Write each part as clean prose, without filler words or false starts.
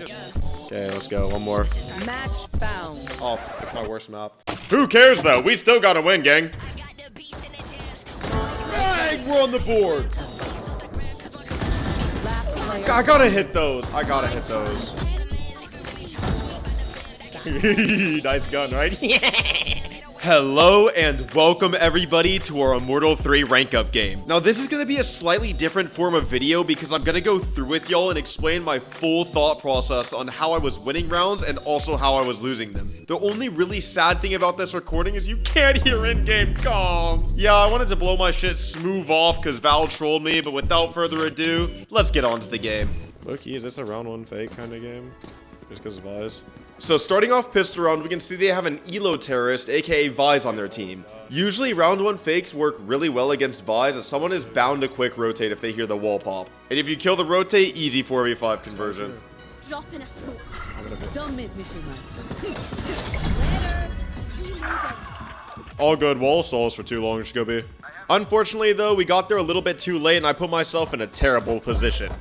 Okay, let's go. One more. Match found. Oh, it's my worst map. Who cares though? We still gotta win, gang. Dang, we're on the board. I gotta hit those. I gotta hit those. Nice gun, right? Hello and welcome everybody to our Immortal 3 rank up game. Now this is going to be a slightly different form of video because I'm going to go through with y'all and explain my full thought process on how I was winning rounds and also how I was losing them. The only really sad thing about this recording is you can't hear in-game comms. Yeah, I wanted to blow my shit smooth off because Val trolled me, but without further ado, let's get on to the game. Loki, is this a round one fake kind of game? Just because of Vise? So starting off pistol round, we can see they have an Elo terrorist, aka Vise, on their team. Usually round one fakes work really well against Vise, as someone is bound to quick rotate if they hear the wall pop. And if you kill the rotate, easy 4v5 conversion. Drop in a smoke. Don't miss me too much. All good, wall stalls for too long, Scooby. Unfortunately though, we got there a little bit too late and I put myself in a terrible position.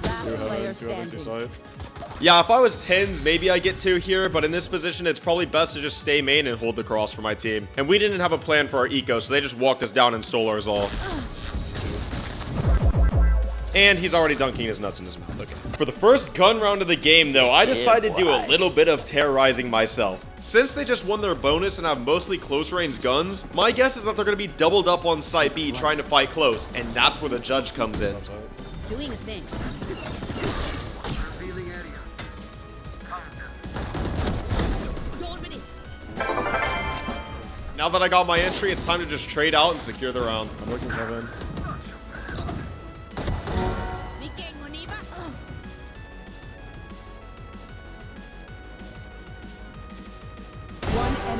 Two heaven, two side. Yeah, if I was 10s, maybe I get 2 here, but in this position, it's probably best to just stay main and hold the cross for my team. And we didn't have a plan for our eco, so they just walked us down and stole ours all. And he's already dunking his nuts in his mouth. Okay. For the first gun round of the game, though, I decided to do a little bit of terrorizing myself. Since they just won their bonus and have mostly close-range guns, my guess is that they're going to be doubled up on site B trying to fight close, and that's where the judge comes in. Doing a thing. Now that I got my entry, it's time to just trade out and secure the round. I'm looking Kevin.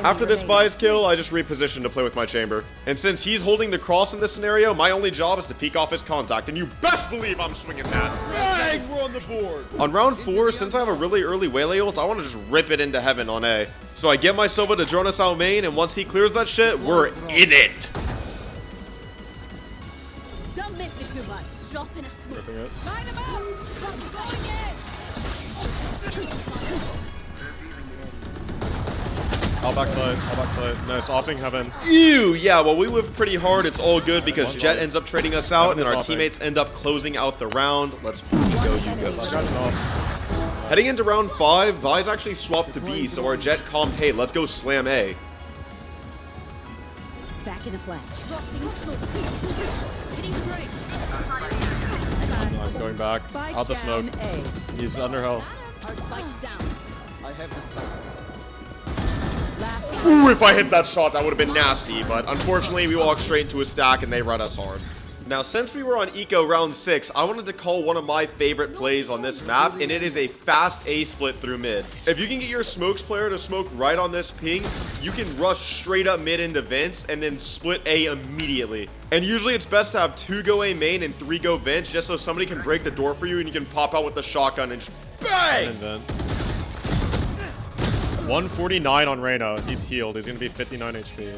After this Vise kill, I just repositioned to play with my chamber. And since he's holding the cross in this scenario, my only job is to peek off his contact. And you best believe I'm swinging that. Dang, we're on the board. On round 4, since I have a really early Waylay ult, I want to just rip it into heaven on A. So I get my Sova to drone us out main, and once he clears that shit, we're in it. Don't miss me too much. Drop in a smoke. Line him up. I'll backside. Nice, offing heaven. Ew, yeah, well, we whiffed pretty hard. It's all good because Jet ends up trading us out, and then our teammates end up closing out the round. Let's go, you guys. Heading into round 5, Vise actually swapped to B, so our Jet calmed, hey, let's go slam A. Back in a flash. I'm going back. Out the smoke. He's under hell. Our spike's down. I have the spike. Ooh, if I hit that shot, that would have been nasty, but unfortunately, we walked straight into a stack and they run us hard. Now, since we were on Eco round 6, I wanted to call one of my favorite plays on this map, and it is a fast A split through mid. If you can get your smokes player to smoke right on this ping, you can rush straight up mid into vents and then split A immediately. And usually it's best to have 2 go A main and 3 go vents just so somebody can break the door for you and you can pop out with the shotgun and just bang! 149 on Reyna. He's healed. He's going to be 59 HP.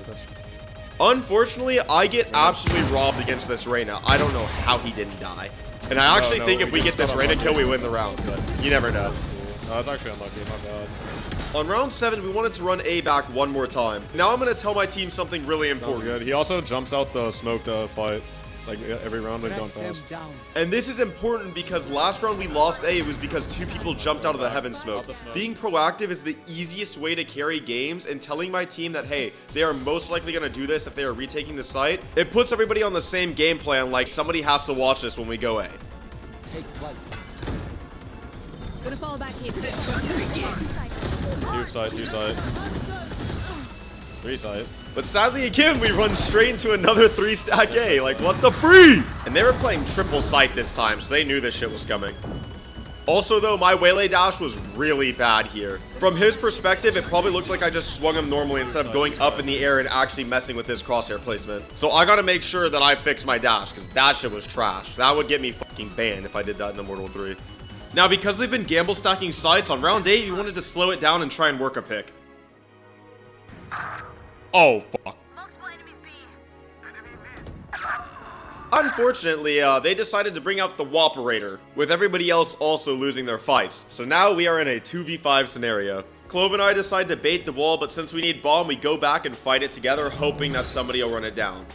Unfortunately, I get absolutely robbed against this Reyna. I don't know how he didn't die. And I actually think if we get this Reyna kill, we win the round. But you never know. No, that's actually unlucky. My bad. On round 7, we wanted to run A back one more time. Now I'm going to tell my team something really important. Good. He also jumps out the smoke to fight. Like every round we've gone fast. And this is important because last round we lost A, it was because 2 people jumped out of the heaven smoke. Being proactive is the easiest way to carry games, and telling my team that, hey, they are most likely going to do this if they are retaking the site, it puts everybody on the same game plan, like somebody has to watch this when we go A. Take flight. Gonna fall back here. 2 side. 3 side. But sadly again, we run straight into another 3 stack A. Like, what the free? And they were playing triple sight this time, so they knew this shit was coming. Also though, my Waylay dash was really bad here. From his perspective, it probably looked like I just swung him normally instead of going up in the air and actually messing with his crosshair placement. So I gotta make sure that I fix my dash, because that shit was trash. That would get me fucking banned if I did that in Immortal 3. Now, because they've been gamble stacking sites, on round 8, we wanted to slow it down and try and work a pick. Oh, fuck. Unfortunately, they decided to bring out the Whopperator, with everybody else also losing their fights. So now we are in a 2v5 scenario. Clove and I decide to bait the wall, but since we need bomb, we go back and fight it together, hoping that somebody will run it down.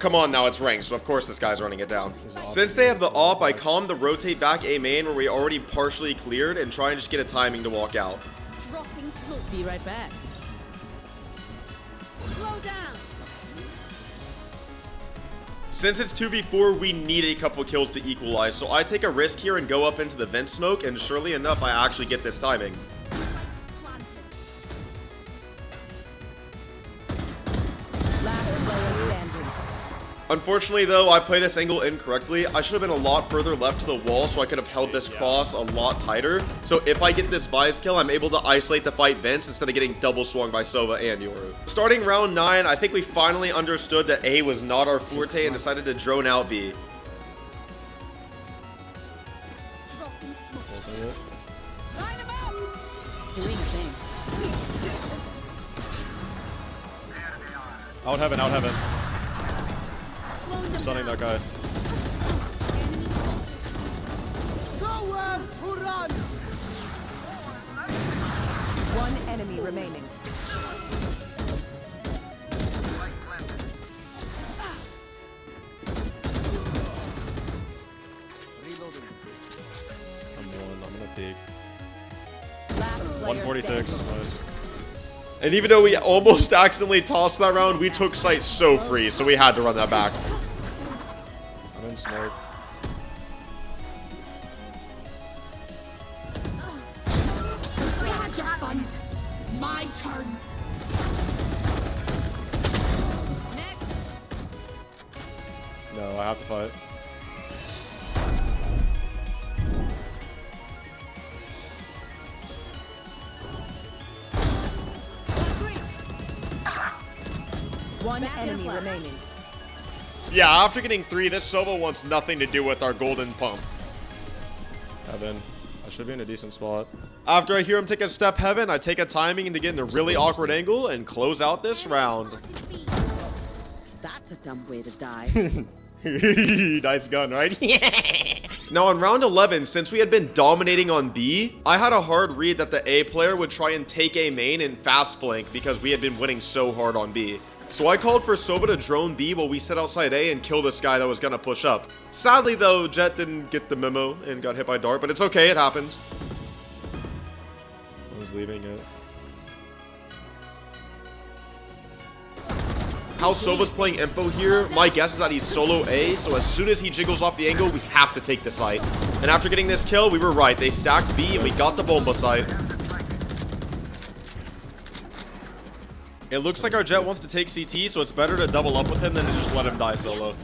Come on now, it's ranked, so of course this guy's running it down. Since they have the AWP, I calm the rotate back A main where we already partially cleared and try and just get a timing to walk out. Dropping smoke. Be right back. Slow down. Since it's 2v4, we need a couple kills to equalize, so I take a risk here and go up into the vent smoke, and surely enough, I actually get this timing. Unfortunately though, I play this angle incorrectly. I should have been a lot further left to the wall so I could have held this cross a lot tighter. So if I get this Vise kill, I'm able to isolate the fight vents instead of getting double swung by Sova and Yoru. Starting round 9, I think we finally understood that A was not our forte and decided to drone out B. Out heaven, out heaven. I'm stunning that guy. One enemy remaining. I'm gonna peek. 146. Last Nice. And even though we almost accidentally tossed that round, we took sight so free, so we had to run that back. I'm in smoke. We had your fun. My turn. Next. No, I have to fight. One enemy remaining. Yeah, after getting 3, this Sova wants nothing to do with our golden pump. Heaven. I should be in a decent spot. After I hear him take a step heaven, I take a timing to get in a really awkward angle and close out this round. That's a dumb way to die. Nice gun, right? Now on round 11, since we had been dominating on B, I had a hard read that the A player would try and take A main and fast flank because we had been winning so hard on B. So I called for Sova to drone B while we set outside A and kill this guy that was gonna push up. Sadly though, Jet didn't get the memo and got hit by Dart, but it's okay, it happens. I was leaving it. How Sova's playing Impo here, my guess is that he's solo A, so as soon as he jiggles off the angle, we have to take the site. And after getting this kill, we were right. They stacked B and we got the Bomba site. It looks like our Jet wants to take CT, so it's better to double up with him than to just let him die solo.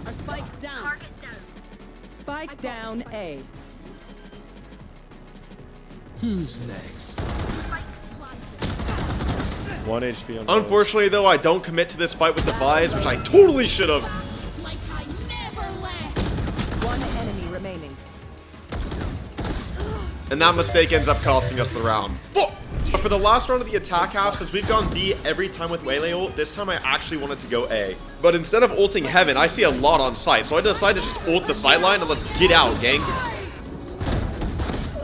Our spike's down. Spike down A. Who's next? 1 HP on Unfortunately though, I don't commit to this fight with the Vise, which I totally should have. Like I never left. One enemy remaining. And that mistake ends up costing us the round. Fuck! But for the last round of the attack half, since we've gone B every time with Waylay ult, this time I actually wanted to go A. But instead of ulting heaven, I see a lot on site, so I decided to just ult the sideline and let's get out, gang.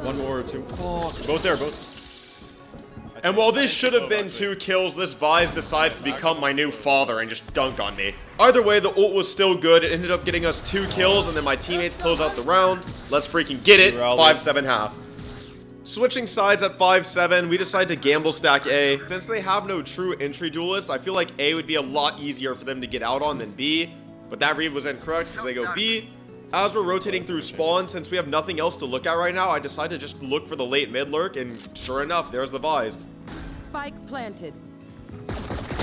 One more or two. Oh, both there, both. And while this should have been 2 kills, this Vise decides to become my new father and just dunk on me. Either way, the ult was still good. It ended up getting us 2 kills, and then my teammates close out the round. Let's freaking get it. 5-7 half. Switching sides at 5-7, we decide to gamble stack A. Since they have no true entry duelist, I feel like A would be a lot easier for them to get out on than B. But that read was incorrect, because they go B. As we're rotating through spawn, since we have nothing else to look at right now, I decide to just look for the late mid lurk, and sure enough, there's the Vise. Spike planted.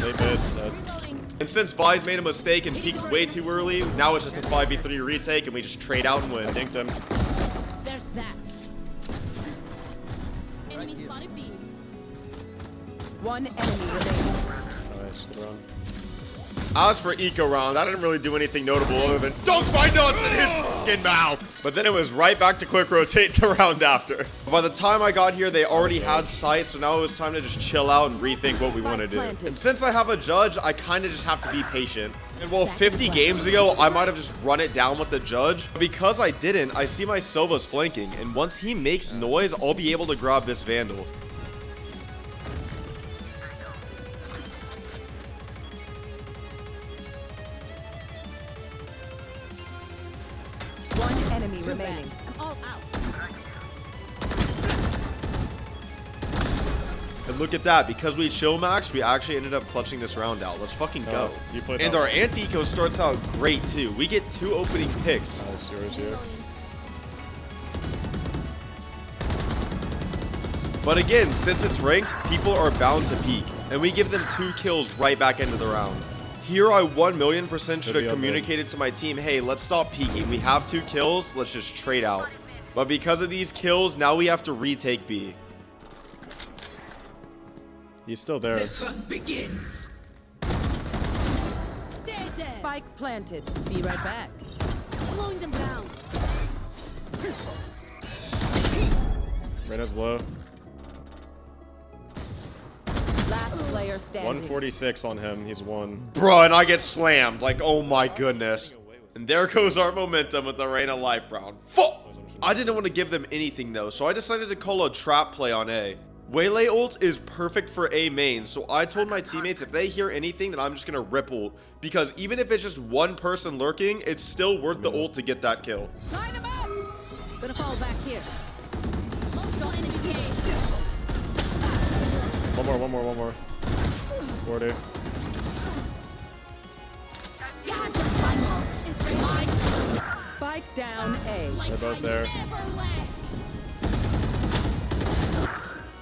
Late mid. Reloading. And since Vise made a mistake and peeked way too early, now it's just a 5v3 retake, and we just trade out and win. Dinked him. There's that. Enemy spotted B. One enemy remaining. Nice. Good run. As for eco round, I didn't really do anything notable other than dunk my nuts in his fucking mouth. But then it was right back to quick rotate the round after. By the time I got here, they already had sight, so now it was time to just chill out and rethink what we want to do. And since I have a judge, I kind of just have to be patient. And well, 50 games ago, I might have just run it down with the judge. But because I didn't, I see my Silva's flanking, and once he makes noise, I'll be able to grab this Vandal. One enemy remaining. I'm all out. And look at that, because we chill maxed, we actually ended up clutching this round out. Let's fucking go. You played And that our one. anti-eco starts out great too. We get 2 opening picks. Nice, yours here. But again, since it's ranked, people are bound to peek. And we give them 2 kills right back into the round. Here I 1,000,000% should have communicated to my team, hey, let's stop peeking. We have 2 kills, let's just trade out. But because of these kills, now we have to retake B. He's still there. Stay dead. Spike planted. Be right back. Slowing them down. Reyna's low. Last player standing. 146 on him. He's 1. Bruh, and I get slammed. Like, oh my goodness. And there goes our momentum with the Reyna life round. Fuck! I didn't want to give them anything though, so I decided to call a trap play on A. Waylay ult is perfect for A main, so I told my teammates if they hear anything, then I'm just gonna rip ult. Because even if it's just one person lurking, it's still worth the ult to get that kill. Line them up. Gonna fall back here. Multiple enemy game. One more. 40. Spike down A. They're both there.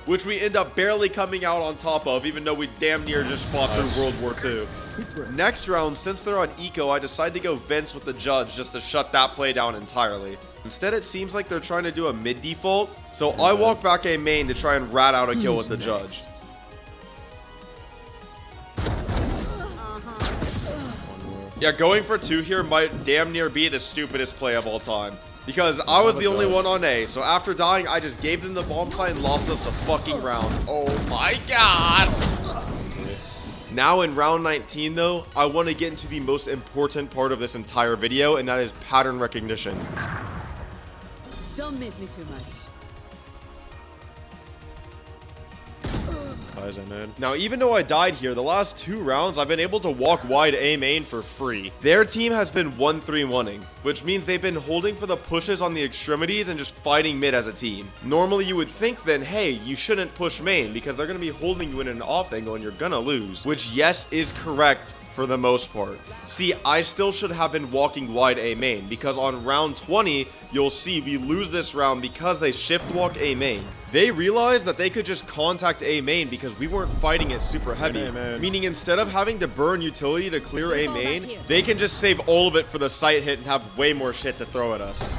Which we end up barely coming out on top of, even though we damn near just fought through World War II. Next round, since they're on eco, I decide to go Vince with the judge just to shut that play down entirely. Instead, it seems like they're trying to do a mid default, so I walk back A main to try and rat out a kill with the judge. Yeah, going for 2 here might damn near be the stupidest play of all time. Because I was the only one on A, so after dying, I just gave them the bomb site and lost us the fucking round. Oh my god! Now in round 19 though, I want to get into the most important part of this entire video, and that is pattern recognition. Don't miss me too much. Eyes on mid. Now, even though I died here, the last 2 rounds, I've been able to walk wide A main for free. Their team has been 1-3-1-ing, which means they've been holding for the pushes on the extremities and just fighting mid as a team. Normally, you would think then, hey, you shouldn't push main because they're going to be holding you in an off angle and you're going to lose, which yes, is correct for the most part. See, I still should have been walking wide A main because on round 20, you'll see we lose this round because they shift walk A main. They realized that they could just contact A main because we weren't fighting it super heavy, meaning instead of having to burn utility to clear A main, they can just save all of it for the sight hit and have way more shit to throw at us.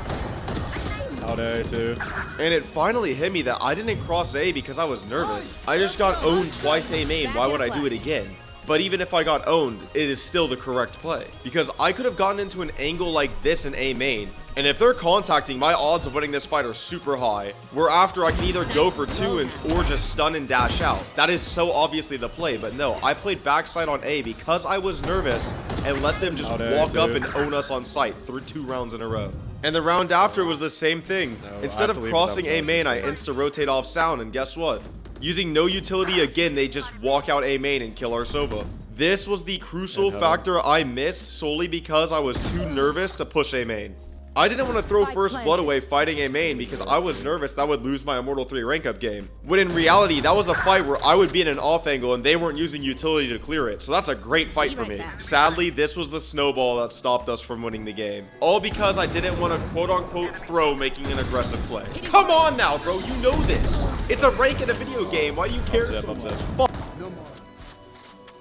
Out A too. And it finally hit me that I didn't cross A because I was nervous. I just got owned twice A main, why would I do it again? But even if I got owned, it is still the correct play. Because I could have gotten into an angle like this in A main, and if they're contacting, my odds of winning this fight are super high. Where after I can either go for 2 or just stun and dash out. That is so obviously the play, but no, I played backside on A because I was nervous and let them just walk up and own us on sight through 2 rounds in a row. And the round after was the same thing. Instead of crossing A main, I insta-rotate off sound, and guess what? Using no utility again, they just walk out A main and kill our Sova. This was the crucial factor I missed solely because I was too nervous to push A main. I didn't want to throw first blood away fighting A main because I was nervous that would lose my Immortal 3 rank up game. When in reality, that was a fight where I would be in an off angle and they weren't using utility to clear it. So that's a great fight for me. Sadly, this was the snowball that stopped us from winning the game. All because I didn't want to quote unquote throw making an aggressive play. Come on now, bro. You know this. It's a rank in a video game. Why you care so much?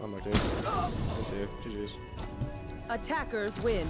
I'm lucky. That's it. GG's. Attackers win.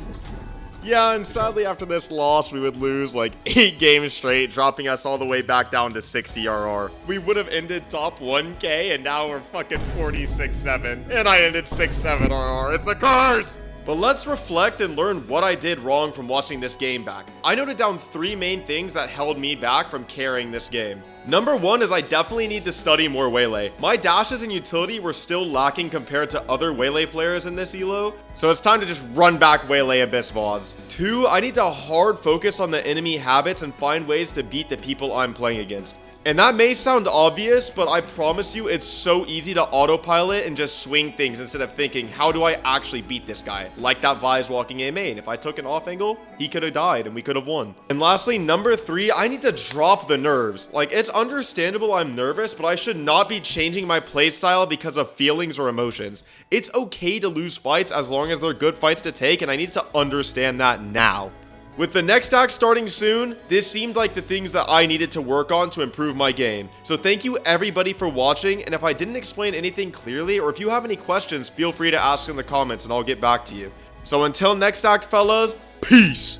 Yeah, and sadly after this loss, we would lose like 8 games straight, dropping us all the way back down to 60 RR. We would have ended top 1K, and now we're fucking 46-7. And I ended 6-7 RR. It's a curse! But let's reflect and learn what I did wrong from watching this game back. I noted down 3 main things that held me back from carrying this game. Number 1 is I definitely need to study more Waylay. My dashes and utility were still lacking compared to other Waylay players in this elo, so it's time to just run back Waylay Abyss VODs. 2, I need to hard focus on the enemy habits and find ways to beat the people I'm playing against. And that may sound obvious, but I promise you it's so easy to autopilot and just swing things instead of thinking, how do I actually beat this guy? Like that Vise walking A main. If I took an off angle, he could have died and we could have won. And lastly, number 3, I need to drop the nerves. Like, it's understandable I'm nervous, but I should not be changing my playstyle because of feelings or emotions. It's okay to lose fights as long as they're good fights to take, and I need to understand that now. With the next act starting soon, this seemed like the things that I needed to work on to improve my game. So thank you everybody for watching, and if I didn't explain anything clearly, or if you have any questions, feel free to ask in the comments and I'll get back to you. So until next act, fellas, peace!